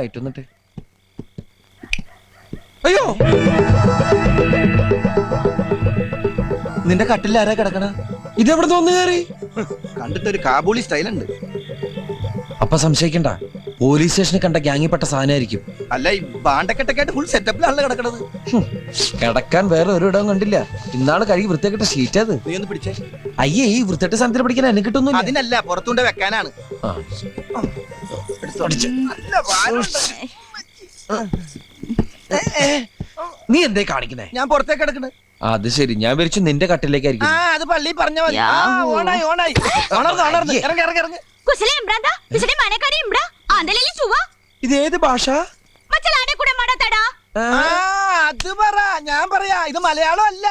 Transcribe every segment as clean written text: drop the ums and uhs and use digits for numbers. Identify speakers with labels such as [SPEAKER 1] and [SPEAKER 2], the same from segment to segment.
[SPEAKER 1] ആയിട്ടൊന്നിട്ട് അയ്യോ നിന്റെ കട്ടിൽ ആരാ കിടക്കണ? ഇതെവിടെ തോന്നു കയറി?
[SPEAKER 2] കണ്ടിട്ടൊരു കാബൂളി സ്റ്റൈലുണ്ട്.
[SPEAKER 1] അപ്പൊ സംശയിക്കണ്ട, പോലീസ് സ്റ്റേഷനിൽ കണ്ട ഗ്യാങ്ങിപ്പെട്ട സാധനമായിരിക്കും.
[SPEAKER 2] അല്ല, ഈ ബാണ്ടക്കെട്ടൊക്കെയായിട്ട് ഫുൾ സെറ്റപ്പിലാണല്ലോ കിടക്കണത്.
[SPEAKER 1] കിടക്കാൻ വേറെ ഒരു ഇടവും കണ്ടില്ല. ഇന്നാണ് കഴുകി വൃത്തിയാക്കിട്ട ഷീറ്റ് അത്.
[SPEAKER 2] നീ ഒന്ന് പിടിച്ചേ.
[SPEAKER 1] അയ്യേ, ഈ വൃത്തിയായിട്ട് സാധനത്തിന് പിടിക്കാൻ എന്നെ കിട്ടുന്നു.
[SPEAKER 2] അതിനല്ല, പുറത്തുകൊണ്ട് വെക്കാനാണ്.
[SPEAKER 1] നീ എന്തേ കാണിക്കുന്നേ?
[SPEAKER 2] ഞാൻ പുറത്തേക്ക് കിടക്കണേ.
[SPEAKER 1] അത് ശരി, ഞാൻ വിരിച്ചു നിന്റെ കട്ടിലേക്കായിരിക്കും.
[SPEAKER 2] അത് പള്ളി പറഞ്ഞ മതി. ഓണായി ഓണായി ഉണർന്ന് ഇറങ്ങി ഇറങ്ങി ഇറങ്ങി.
[SPEAKER 1] ഇത് ഏത് ഭാഷ?
[SPEAKER 2] അത് പറ, ഞാൻ പറയാ. ഇത് മലയാളം അല്ല.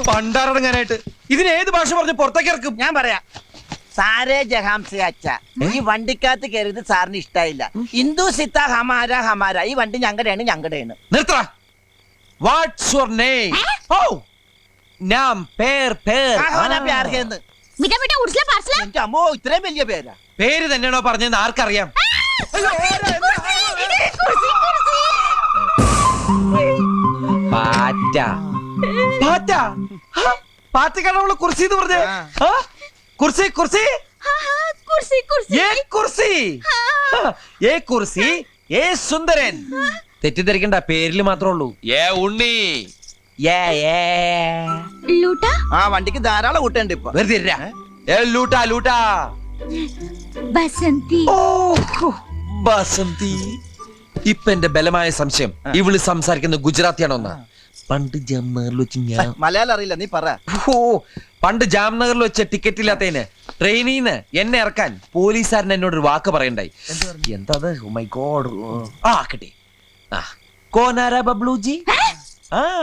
[SPEAKER 1] പണ്ടാറടങ്ങാനായിട്ട് ഇതിന് ഏത് ഭാഷ പറഞ്ഞ് പുറത്തേക്ക് ഇറക്കും?
[SPEAKER 2] ഞാൻ പറയാ. സാരേ ജഹാംസെ അച്ഛ, ഈ വണ്ടിക്കകത്ത് കയറിയത് സാറിന് ഇഷ്ടായില്ല. ഹിന്ദു സിത്ത ഹമാര ഹമാര. ഈ വണ്ടി ഞങ്ങളുടെയാണ് ഞങ്ങളുടെയാണ്.
[SPEAKER 1] നിർത്തടാ. What's your name? ഓ, നാം പേർ പേർ.
[SPEAKER 2] എന്റെ അമ്മോ, ഇത്രയും വലിയ പേരാ.
[SPEAKER 1] പേര് തന്നെയാണോ പറഞ്ഞതെന്ന് ആർക്കറിയാം? പാറ്റ. പാറ്റ? പാറ്റക്കാണോ കുർസി എന്ന് പറഞ്ഞേ? കുർസി കുർസി കുർസി ഏ സുന്ദരൻ. തെറ്റിദ്ധരിക്കണ്ട, പേരില് മാത്രമേ ഉള്ളൂ. ഏ ഉണ്ണി.
[SPEAKER 2] ആ വണ്ടിക്ക് ധാരാളം കൂട്ടുണ്ട് ഇപ്പൊ.
[SPEAKER 1] ബസന്തി. ഇപ്പൊ എന്റെ ബലമായ സംശയം ഇവള് സംസാരിക്കുന്ന ഗുജറാത്തിയാണോന്നാ. പണ്ട് ജാംനഗറിൽ വെച്ച് ഞാൻ
[SPEAKER 2] മലയാളം അറിയില്ല, നീ പറ.
[SPEAKER 1] പണ്ട് ജാംനഗറിൽ വെച്ച ടിക്കറ്റ് ഇല്ലാത്തതിന് ട്രെയിനിന്ന് എന്നെ ഇറക്കാൻ പോലീസുകാരൻ എന്നോടൊരു വാക്ക് പറയണ്ടായി. എന്താ? My God. കിട്ടി. കോനാരാ ബബ്ലുജി.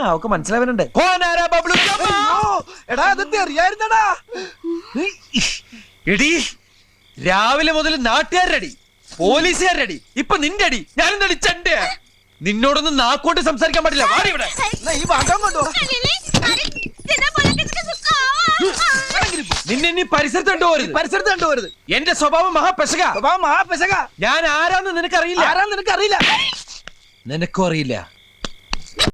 [SPEAKER 1] അവക്ക് മനസ്സിലാവുന്നുണ്ട്. കോനാരാ ബബ്ലുജി.
[SPEAKER 2] എടാ, അതൊക്കെ അറിയായിരുന്നടാ.
[SPEAKER 1] എടി, രാവിലെ മുതൽ നാട്ടുകാരുടെ അടി, പോലീസുകാരുടെ അടി, ഇപ്പൊ നിന്റെ അടി. ഞാനെന്തടി ചണ്ട? നിന്നോടൊന്നും നാക്കോട്ട് സംസാരിക്കാൻ പാടില്ല. ഇവിടെ
[SPEAKER 2] ഈ ഭാഗം കൊണ്ടോ.
[SPEAKER 1] നിന്നെ നീ പരിസരത്ത് കണ്ടുപോരുത്. എന്റെ സ്വഭാവം മഹാപെശക.
[SPEAKER 2] ഞാൻ
[SPEAKER 1] ഞാൻ ആരാന്ന് നിനക്കറിയില്ല.
[SPEAKER 2] നിനക്കറിയില്ല.
[SPEAKER 1] നിനക്കും അറിയില്ല.